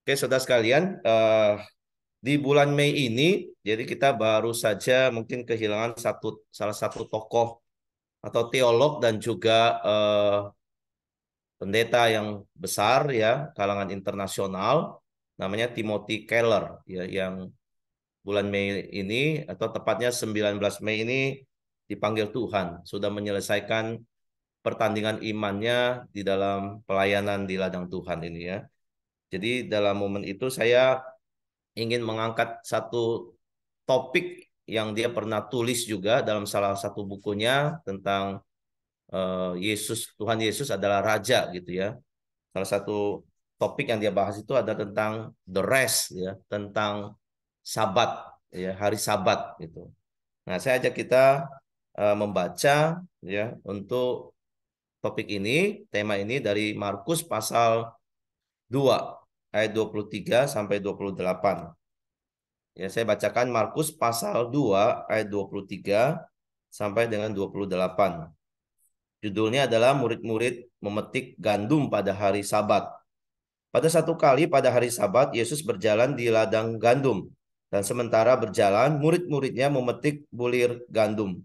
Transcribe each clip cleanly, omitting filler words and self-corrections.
Oke, saudara sekalian, di bulan Mei ini, jadi kita baru saja mungkin kehilangan salah satu tokoh atau teolog dan juga eh, pendeta yang besar ya, kalangan internasional, namanya Timothy Keller, ya, yang bulan Mei ini atau tepatnya 19 Mei ini dipanggil Tuhan, sudah menyelesaikan pertandingan imannya di dalam pelayanan di ladang Tuhan ini ya. Jadi dalam momen itu saya ingin mengangkat satu topik yang dia pernah tulis juga dalam salah satu bukunya tentang Tuhan Yesus adalah Raja gitu ya. Salah satu topik yang dia bahas itu ada tentang the rest ya, tentang Sabat ya, hari Sabat gitu. Nah, saya ajak kita membaca ya untuk topik ini, tema ini dari Markus pasal 2 ayat 23 sampai 28. Ya, saya bacakan Markus pasal 2 ayat 23 sampai dengan 28. Judulnya adalah murid-murid memetik gandum pada hari Sabat. Pada satu kali pada hari Sabat, Yesus berjalan di ladang gandum. Dan sementara berjalan, murid-muridnya memetik bulir gandum.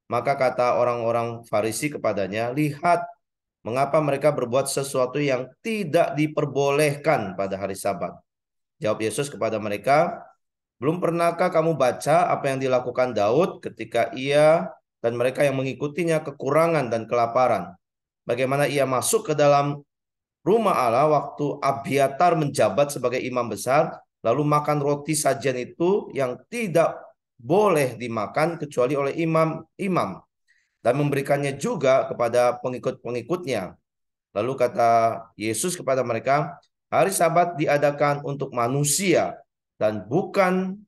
Maka kata orang-orang Farisi kepadanya, "Lihat, mengapa mereka berbuat sesuatu yang tidak diperbolehkan pada hari Sabat?" Jawab Yesus kepada mereka, "Belum pernahkah kamu baca apa yang dilakukan Daud ketika ia dan mereka yang mengikutinya kekurangan dan kelaparan? Bagaimana ia masuk ke dalam rumah Allah waktu Abiatar menjabat sebagai imam besar, lalu makan roti sajian itu yang tidak boleh dimakan kecuali oleh imam-imam, dan memberikannya juga kepada pengikut-pengikutnya. Lalu kata Yesus kepada mereka, hari Sabat diadakan untuk manusia dan bukan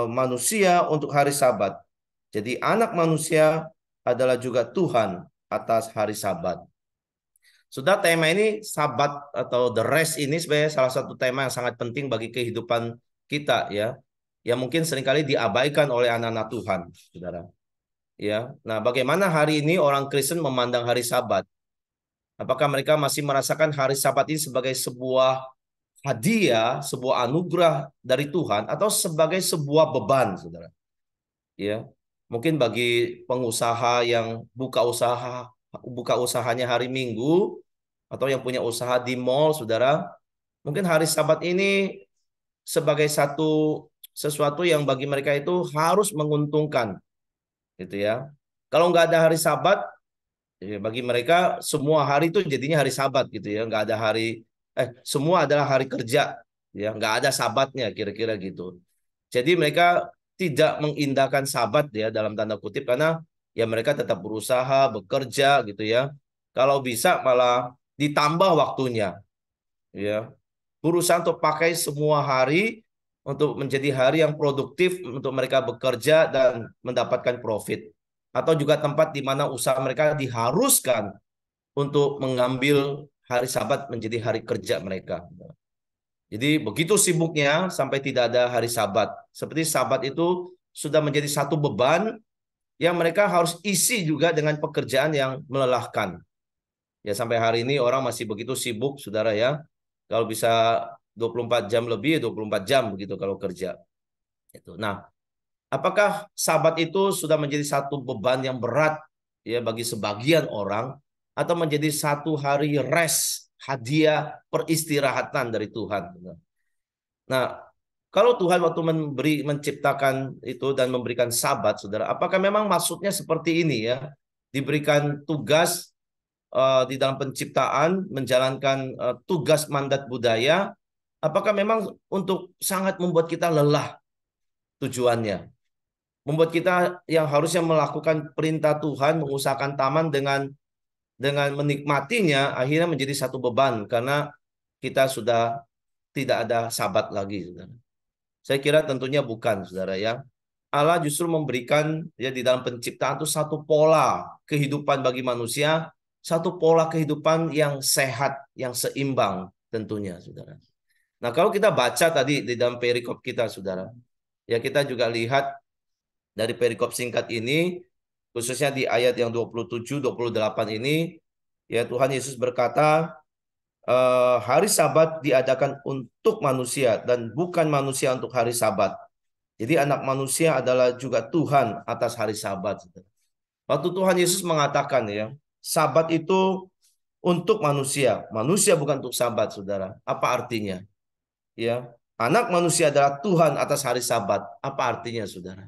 manusia untuk hari Sabat. Jadi anak manusia adalah juga Tuhan atas hari Sabat." Sudah, tema ini Sabat atau the rest ini sebenarnya salah satu tema yang sangat penting bagi kehidupan kita ya. Yang mungkin seringkali diabaikan oleh anak-anak Tuhan, Saudara. Ya. Nah, bagaimana hari ini orang Kristen memandang hari Sabat? Apakah mereka masih merasakan hari Sabat ini sebagai sebuah hadiah, sebuah anugerah dari Tuhan atau sebagai sebuah beban, Saudara? Ya. Mungkin bagi pengusaha yang buka usahanya hari Minggu atau yang punya usaha di mall, Saudara, mungkin hari Sabat ini sebagai sesuatu yang bagi mereka itu harus menguntungkan, gitu ya. Kalau nggak ada hari Sabat, ya bagi mereka semua hari itu jadinya hari Sabat gitu ya, nggak ada semua adalah hari kerja, ya, nggak ada Sabatnya kira-kira gitu. Jadi mereka tidak mengindahkan Sabat ya dalam tanda kutip karena ya mereka tetap berusaha, bekerja gitu ya. Kalau bisa malah ditambah waktunya, ya, berusaha untuk pakai semua hari untuk menjadi hari yang produktif untuk mereka bekerja dan mendapatkan profit. Atau juga tempat di mana usaha mereka diharuskan untuk mengambil hari Sabat menjadi hari kerja mereka. Jadi begitu sibuknya sampai tidak ada hari Sabat. Seperti Sabat itu sudah menjadi satu beban yang mereka harus isi juga dengan pekerjaan yang melelahkan. Ya, sampai hari ini orang masih begitu sibuk, Saudara ya. Kalau bisa 24 jam lebih, 24 jam begitu kalau kerja. Itu. Nah, apakah Sabat itu sudah menjadi satu beban yang berat ya bagi sebagian orang atau menjadi satu hari rest, hadiah peristirahatan dari Tuhan? Nah, kalau Tuhan waktu menciptakan itu dan memberikan Sabat, Saudara, apakah memang maksudnya seperti ini ya? Diberikan tugas di dalam penciptaan, menjalankan tugas mandat budaya, apakah memang untuk sangat membuat kita lelah tujuannya? Membuat kita yang harusnya melakukan perintah Tuhan, mengusahakan taman dengan menikmatinya, akhirnya menjadi satu beban karena kita sudah tidak ada Sabat lagi, Saudara. Saya kira tentunya bukan, Saudara ya. Allah justru memberikan ya di dalam penciptaan itu satu pola kehidupan bagi manusia, satu pola kehidupan yang sehat, yang seimbang tentunya, Saudara. Nah, kalau kita baca tadi di dalam perikop kita, Saudara, ya kita juga lihat dari perikop singkat ini, khususnya di ayat yang 27, 28 ini, ya Tuhan Yesus berkata, hari Sabat diadakan untuk manusia dan bukan manusia untuk hari Sabat. Jadi anak manusia adalah juga Tuhan atas hari Sabat. Waktu Tuhan Yesus mengatakan ya, Sabat itu untuk manusia, manusia bukan untuk Sabat, saudara. Apa artinya? Ya, anak manusia adalah Tuhan atas hari Sabat. Apa artinya, saudara?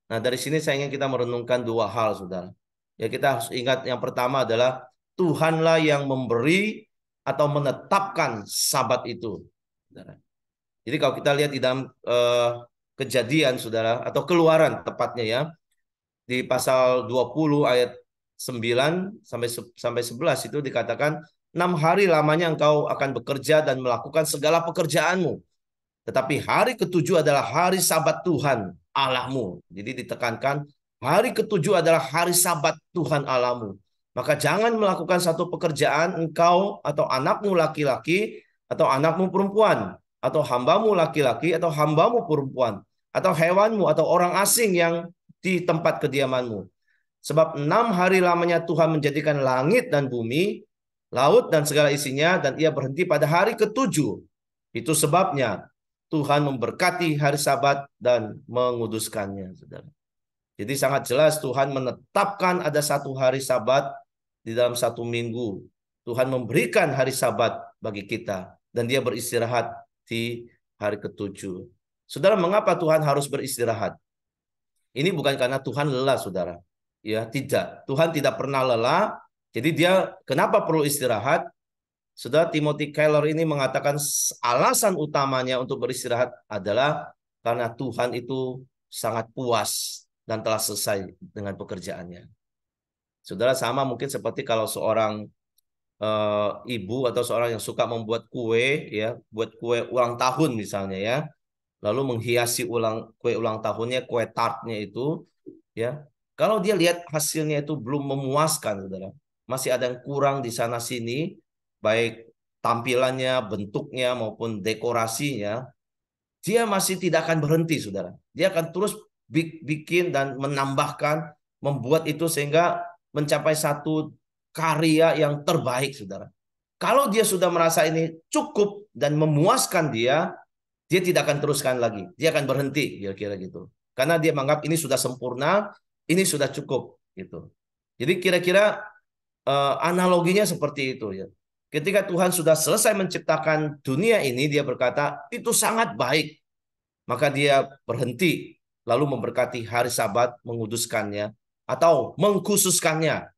Nah, dari sini saya ingin kita merenungkan dua hal, saudara. Ya, kita harus ingat yang pertama adalah Tuhanlah yang memberi atau menetapkan Sabat itu, saudara. Jadi kalau kita lihat di dalam Kejadian, saudara, atau Keluaran tepatnya ya, di pasal 20 ayat 9 sampai 11 itu dikatakan 6 hari lamanya engkau akan bekerja dan melakukan segala pekerjaanmu. Tetapi hari ketujuh adalah hari Sabat Tuhan Allahmu. Jadi ditekankan hari ketujuh adalah hari Sabat Tuhan Allahmu. Maka jangan melakukan satu pekerjaan engkau atau anakmu laki-laki atau anakmu perempuan atau hambamu laki-laki atau hambamu perempuan atau hewanmu atau orang asing yang di tempat kediamanmu. Sebab 6 hari lamanya Tuhan menjadikan langit dan bumi, laut dan segala isinya, dan ia berhenti pada hari ketujuh. Itu sebabnya Tuhan memberkati hari Sabat dan menguduskannya, saudara. Jadi sangat jelas Tuhan menetapkan ada satu hari Sabat di dalam satu minggu. Tuhan memberikan hari Sabat bagi kita dan dia beristirahat di hari ketujuh. Saudara, mengapa Tuhan harus beristirahat? Ini bukan karena Tuhan lelah, saudara. Ya, tidak. Tuhan tidak pernah lelah. Jadi dia kenapa perlu istirahat? Saudara, Timothy Keller ini mengatakan alasan utamanya untuk beristirahat adalah karena Tuhan itu sangat puas dan telah selesai dengan pekerjaannya. Saudara, sama mungkin seperti kalau seorang ibu atau seorang yang suka membuat kue, ya, buat kue ulang tahun misalnya ya, lalu menghiasi kue ulang tahunnya, kue tartnya itu, ya. Kalau dia lihat hasilnya itu belum memuaskan, saudara, masih ada yang kurang di sana sini, baik tampilannya, bentuknya maupun dekorasinya, dia masih tidak akan berhenti, saudara. Dia akan terus bikin dan menambahkan, membuat itu sehingga mencapai satu karya yang terbaik, saudara. Kalau dia sudah merasa ini cukup dan memuaskan dia tidak akan teruskan lagi. Dia akan berhenti, kira-kira gitu. Karena dia menganggap ini sudah sempurna, ini sudah cukup, gitu. Jadi kira-kira analoginya seperti itu ya. Ketika Tuhan sudah selesai menciptakan dunia ini, dia berkata, itu sangat baik. Maka dia berhenti, lalu memberkati hari Sabat, menguduskannya, atau mengkhususkannya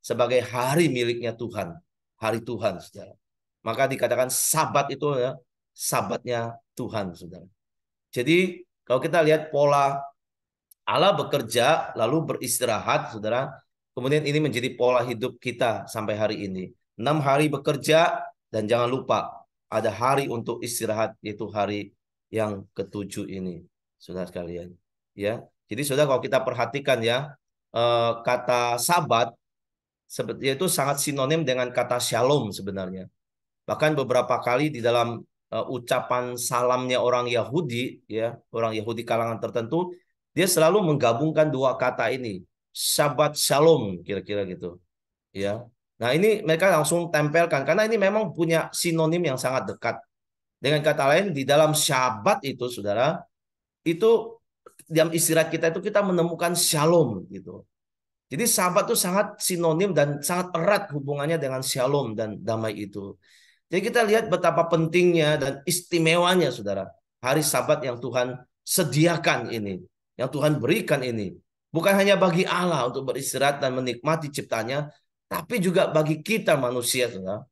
sebagai hari miliknya Tuhan. Hari Tuhan, saudara. Maka dikatakan Sabat itu ya, Sabatnya Tuhan, saudara. Jadi kalau kita lihat pola Allah bekerja lalu beristirahat, saudara. Kemudian ini menjadi pola hidup kita sampai hari ini. 6 hari bekerja dan jangan lupa ada hari untuk istirahat, yaitu hari yang ketujuh ini, saudara sekalian. Ya, jadi saudara kalau kita perhatikan ya, kata Sabat itu sangat sinonim dengan kata Shalom sebenarnya. Bahkan beberapa kali di dalam ucapan salamnya orang Yahudi, ya, orang Yahudi kalangan tertentu, dia selalu menggabungkan dua kata ini, Shabbat Shalom, kira-kira gitu, ya. Nah, ini mereka langsung tempelkan karena ini memang punya sinonim yang sangat dekat. Dengan kata lain, di dalam Syabat itu, saudara, itu dalam istirahat kita itu kita menemukan Shalom, gitu. Jadi Sabat itu sangat sinonim dan sangat erat hubungannya dengan Shalom dan damai itu. Jadi kita lihat betapa pentingnya dan istimewanya, saudara, hari Sabat yang Tuhan sediakan ini, yang Tuhan berikan ini. Bukan hanya bagi Allah untuk beristirahat dan menikmati ciptanya, tapi juga bagi kita manusia, saudara,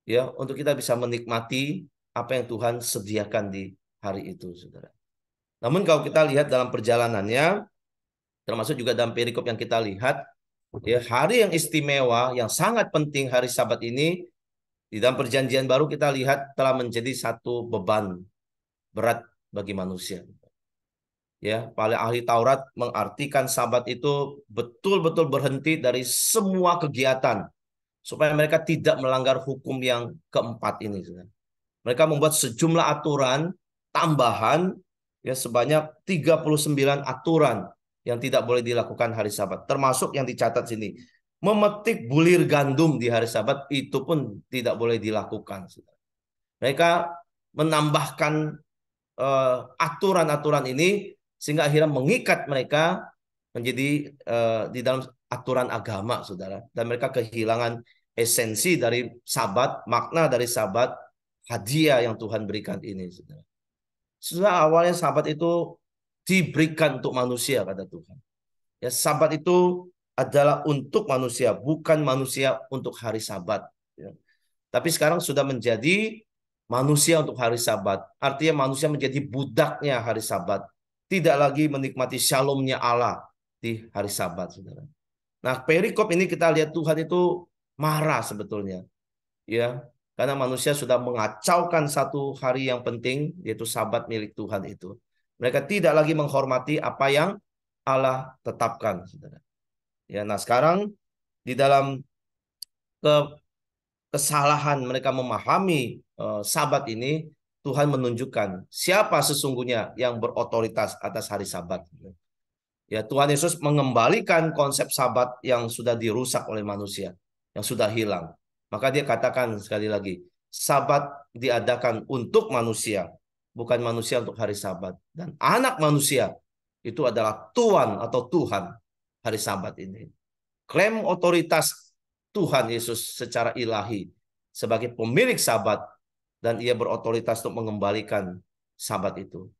ya, untuk kita bisa menikmati apa yang Tuhan sediakan di hari itu, saudara. Namun kalau kita lihat dalam perjalanannya, termasuk juga dalam perikop yang kita lihat, ya, hari yang istimewa, yang sangat penting hari Sabat ini, di dalam perjanjian baru kita lihat telah menjadi satu beban berat bagi manusia. Ya, para ahli Taurat mengartikan Sabat itu betul-betul berhenti dari semua kegiatan supaya mereka tidak melanggar hukum yang keempat ini. Mereka membuat sejumlah aturan tambahan ya sebanyak 39 aturan yang tidak boleh dilakukan hari Sabat, termasuk yang dicatat sini. Memetik bulir gandum di hari Sabat itu pun tidak boleh dilakukan. Mereka menambahkan aturan-aturan ini sehingga akhirnya mengikat mereka menjadi di dalam aturan agama, saudara. Dan mereka kehilangan esensi dari Sabat, makna dari Sabat, hadiah yang Tuhan berikan ini, saudara. Sudah awalnya Sabat itu diberikan untuk manusia, kata Tuhan. Ya, Sabat itu adalah untuk manusia, bukan manusia untuk hari Sabat. Ya. Tapi sekarang sudah menjadi manusia untuk hari Sabat. Artinya manusia menjadi budaknya hari Sabat. Tidak lagi menikmati shalomnya Allah di hari Sabat, saudara. Nah, perikop ini kita lihat Tuhan itu marah sebetulnya, ya, karena manusia sudah mengacaukan satu hari yang penting, yaitu Sabat milik Tuhan itu. Mereka tidak lagi menghormati apa yang Allah tetapkan, saudara. Ya, nah sekarang di dalam kesalahan mereka memahami Sabat ini, Tuhan menunjukkan siapa sesungguhnya yang berotoritas atas hari Sabat. Ya, Tuhan Yesus mengembalikan konsep Sabat yang sudah dirusak oleh manusia, yang sudah hilang. Maka dia katakan sekali lagi, Sabat diadakan untuk manusia, bukan manusia untuk hari Sabat. Dan anak manusia itu adalah Tuhan atau Tuhan hari Sabat ini. Klaim otoritas Tuhan Yesus secara ilahi sebagai pemilik Sabat, dan ia berotoritas untuk mengembalikan Sabat itu.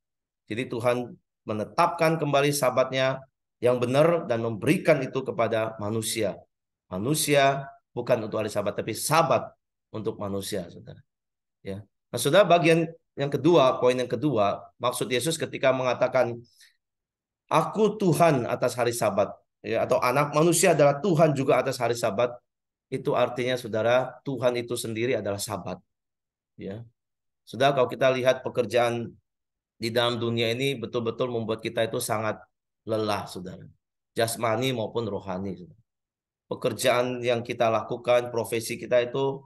Jadi Tuhan menetapkan kembali Sabatnya yang benar dan memberikan itu kepada manusia. Manusia bukan untuk hari Sabat, tapi Sabat untuk manusia, saudara. Ya. Nah, saudara, bagian yang kedua, poin yang kedua, maksud Yesus ketika mengatakan, Aku Tuhan atas hari Sabat, ya, atau anak manusia adalah Tuhan juga atas hari Sabat, itu artinya, saudara, Tuhan itu sendiri adalah Sabat. Ya. Saudara, kalau kita lihat pekerjaan di dalam dunia ini betul-betul membuat kita itu sangat lelah, saudara. Jasmani maupun rohani. Saudara. Pekerjaan yang kita lakukan, profesi kita itu,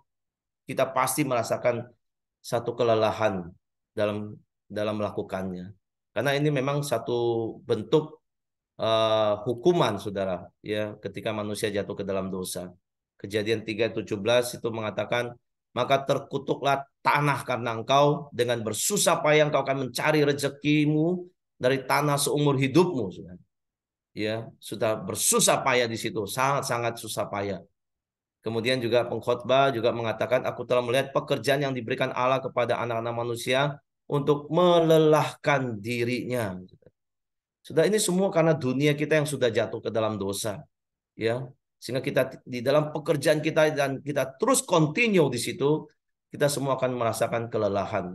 kita pasti merasakan satu kelelahan dalam dalam melakukannya. Karena ini memang satu bentuk hukuman, saudara, ya, ketika manusia jatuh ke dalam dosa. Kejadian 3:17 itu mengatakan, maka terkutuklah tanah karena engkau, dengan bersusah payah engkau akan mencari rezekimu dari tanah seumur hidupmu, saudara. Ya, sudah bersusah payah di situ, sangat-sangat susah payah. Kemudian juga pengkhotbah juga mengatakan, aku telah melihat pekerjaan yang diberikan Allah kepada anak-anak manusia untuk melelahkan dirinya. Sudah, ini semua karena dunia kita yang sudah jatuh ke dalam dosa, ya. Sehingga kita di dalam pekerjaan kita dan kita terus continue di situ, kita semua akan merasakan kelelahan.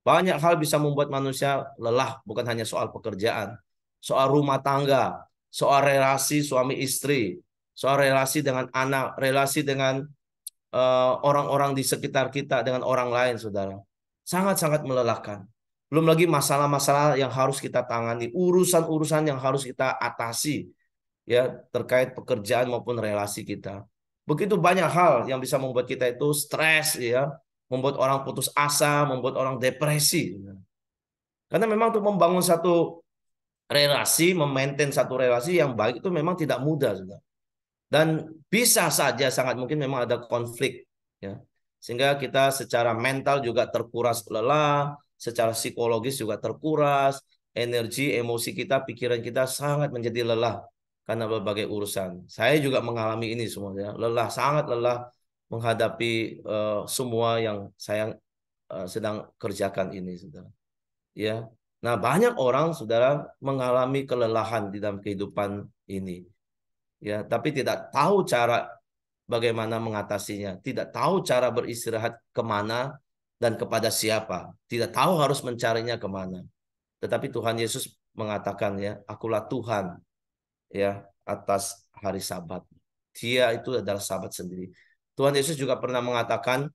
Banyak hal bisa membuat manusia lelah, bukan hanya soal pekerjaan, soal rumah tangga, soal relasi suami istri, soal relasi dengan anak, relasi dengan orang-orang di sekitar kita, dengan orang lain, saudara. Sangat-sangat melelahkan. Belum lagi masalah-masalah yang harus kita tangani, urusan-urusan yang harus kita atasi, ya, terkait pekerjaan maupun relasi kita. Begitu banyak hal yang bisa membuat kita itu stres, ya, membuat orang putus asa, membuat orang depresi. Karena memang untuk membangun satu relasi, memaintain satu relasi yang baik itu memang tidak mudah, saudara. Dan bisa saja sangat mungkin memang ada konflik, ya, sehingga kita secara mental juga terkuras lelah, secara psikologis juga terkuras, energi, emosi kita, pikiran kita sangat menjadi lelah karena berbagai urusan. Saya juga mengalami ini semuanya, lelah, sangat lelah menghadapi semua yang saya sedang kerjakan ini, saudara. Ya, nah banyak orang, saudara, mengalami kelelahan di dalam kehidupan ini. Ya, tapi tidak tahu cara bagaimana mengatasinya, tidak tahu cara beristirahat kemana dan kepada siapa, tidak tahu harus mencarinya kemana. Tetapi Tuhan Yesus mengatakan, ya, akulah Tuhan, ya, atas hari Sabat. Dia itu adalah Sabat sendiri. Tuhan Yesus juga pernah mengatakan,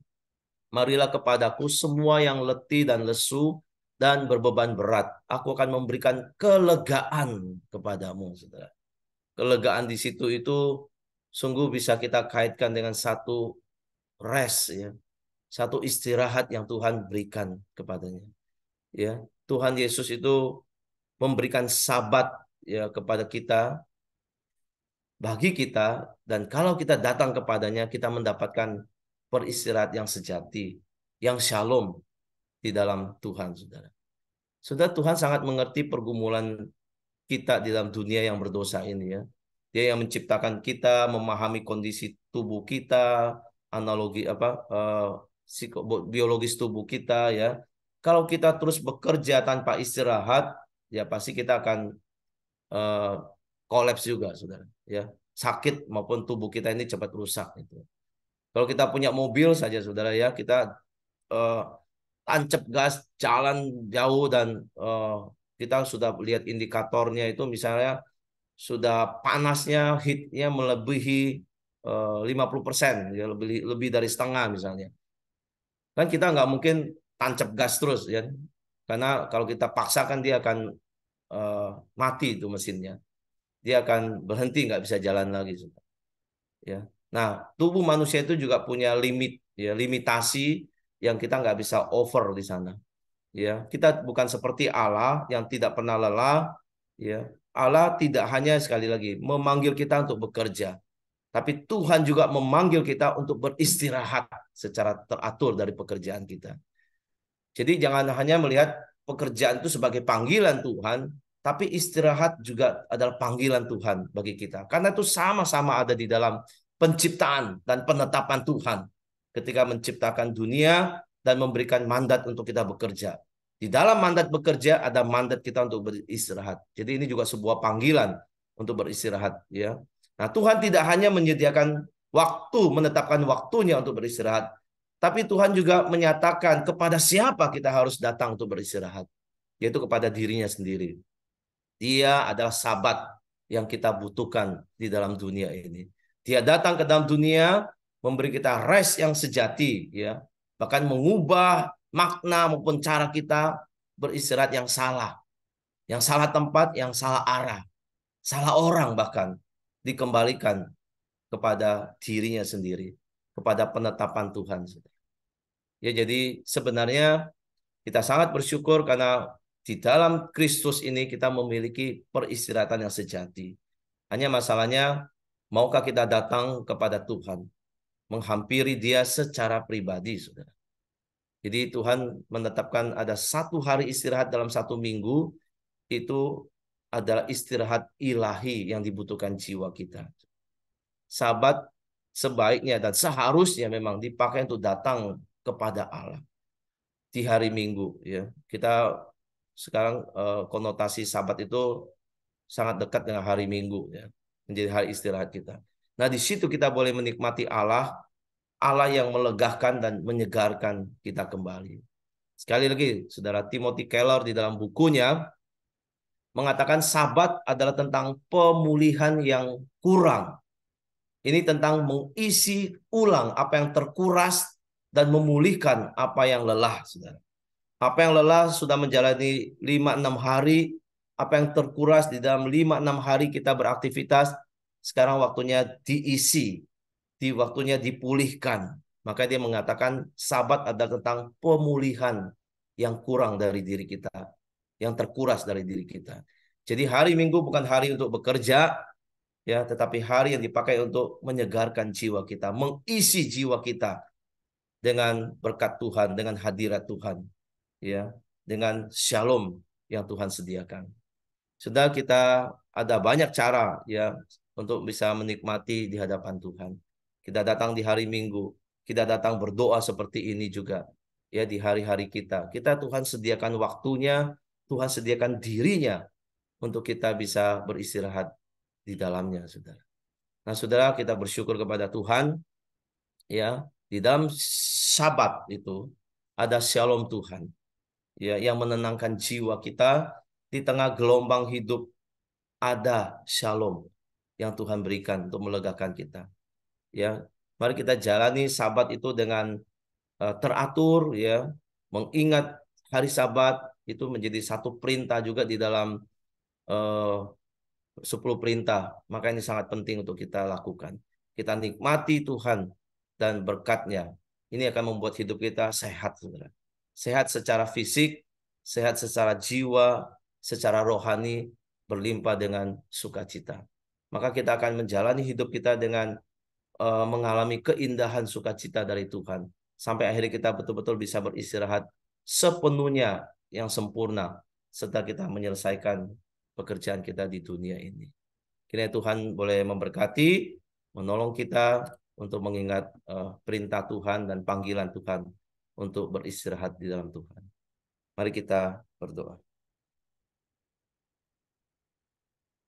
marilah kepadaku semua yang letih dan lesu dan berbeban berat, aku akan memberikan kelegaan kepadamu, saudara. Kelegaan di situ itu sungguh bisa kita kaitkan dengan satu rest, ya, satu istirahat yang Tuhan berikan kepadanya. Ya, Tuhan Yesus itu memberikan Sabat, ya, kepada kita bagi kita, dan kalau kita datang kepadanya, kita mendapatkan peristirahat yang sejati, yang shalom di dalam Tuhan, saudara. Saudara, Tuhan sangat mengerti pergumulan kita di dalam dunia yang berdosa ini ya. Dia yang menciptakan kita, memahami kondisi tubuh kita, analogi biologis tubuh kita ya. Kalau kita terus bekerja tanpa istirahat, ya pasti kita akan eh, kolaps juga, saudara. Ya, sakit maupun tubuh kita ini cepat rusak. Gitu. Kalau kita punya mobil saja, saudara ya, kita eh, tancap gas, jalan jauh dan kita sudah lihat indikatornya itu misalnya sudah panasnya, heatnya melebihi 50%, ya, lebih lebih dari setengah misalnya. Kan kita nggak mungkin tancap gas terus ya, karena kalau kita paksakan dia akan eh, mati itu mesinnya, dia akan berhenti nggak bisa jalan lagi. Ya, nah tubuh manusia itu juga punya limit, ya limitasi yang kita nggak bisa over di sana. Ya, kita bukan seperti Allah yang tidak pernah lelah. Ya, Allah tidak hanya sekali lagi memanggil kita untuk bekerja, tapi Tuhan juga memanggil kita untuk beristirahat secara teratur dari pekerjaan kita. Jadi jangan hanya melihat pekerjaan itu sebagai panggilan Tuhan, tapi istirahat juga adalah panggilan Tuhan bagi kita. Karena itu sama-sama ada di dalam penciptaan dan penetapan Tuhan ketika menciptakan dunia dan memberikan mandat untuk kita bekerja. Di dalam mandat bekerja ada mandat kita untuk beristirahat. Jadi ini juga sebuah panggilan untuk beristirahat ya. Nah, Tuhan tidak hanya menyediakan waktu, menetapkan waktunya untuk beristirahat, tapi Tuhan juga menyatakan kepada siapa kita harus datang untuk beristirahat, yaitu kepada dirinya sendiri. Dia adalah sahabat yang kita butuhkan di dalam dunia ini. Dia datang ke dalam dunia memberi kita rest yang sejati, ya, bahkan mengubah makna maupun cara kita beristirahat yang salah tempat, yang salah arah, salah orang bahkan dikembalikan kepada dirinya sendiri, kepada penetapan Tuhan. Ya, jadi sebenarnya kita sangat bersyukur karena di dalam Kristus ini kita memiliki peristirahatan yang sejati. Hanya masalahnya, maukah kita datang kepada Tuhan, menghampiri Dia secara pribadi, saudara. Jadi Tuhan menetapkan ada satu hari istirahat dalam satu minggu, itu adalah istirahat ilahi yang dibutuhkan jiwa kita. Sabat sebaiknya dan seharusnya memang dipakai untuk datang kepada Allah di hari Minggu ya. Kita sekarang konotasi Sabat itu sangat dekat dengan hari Minggu ya, menjadi hari istirahat kita. Nah, di situ kita boleh menikmati Allah, Allah yang melegakan dan menyegarkan kita kembali. Sekali lagi, Saudara, Timothy Keller di dalam bukunya mengatakan Sabat adalah tentang pemulihan yang kurang. Ini tentang mengisi ulang apa yang terkuras dan memulihkan apa yang lelah, Saudara. Apa yang lelah sudah menjalani 5-6 hari, apa yang terkuras di dalam 5-6 hari kita beraktivitas, sekarang waktunya diisi, di waktunya dipulihkan. Maka dia mengatakan Sabat adalah tentang pemulihan yang kurang dari diri kita, yang terkuras dari diri kita. Jadi hari Minggu bukan hari untuk bekerja, ya, tetapi hari yang dipakai untuk menyegarkan jiwa kita, mengisi jiwa kita dengan berkat Tuhan, dengan hadirat Tuhan, ya, dengan shalom yang Tuhan sediakan. Sudah kita ada banyak cara ya untuk bisa menikmati di hadapan Tuhan. Kita datang di hari Minggu, kita datang berdoa seperti ini juga ya di hari-hari kita. Kita Tuhan sediakan waktunya, Tuhan sediakan dirinya untuk kita bisa beristirahat di dalamnya, Saudara. Nah, Saudara, kita bersyukur kepada Tuhan ya, di dalam Sabat itu ada shalom Tuhan ya yang menenangkan jiwa kita di tengah gelombang hidup, ada shalom yang Tuhan berikan untuk melegakan kita ya. Mari kita jalani Sabat itu dengan teratur ya, mengingat hari Sabat itu menjadi satu perintah juga di dalam eh, 10 perintah. Maka ini sangat penting untuk kita lakukan. Kita nikmati Tuhan dan berkat-Nya. Ini akan membuat hidup kita sehat, saudara. Sehat secara fisik, sehat secara jiwa, secara rohani, berlimpah dengan sukacita. maka kita akan menjalani hidup kita dengan mengalami keindahan sukacita dari Tuhan. Sampai akhirnya kita betul-betul bisa beristirahat sepenuhnya yang sempurna setelah kita menyelesaikan pekerjaan kita di dunia ini. Kiranya Tuhan boleh memberkati, menolong kita untuk mengingat perintah Tuhan dan panggilan Tuhan untuk beristirahat di dalam Tuhan. Mari kita berdoa.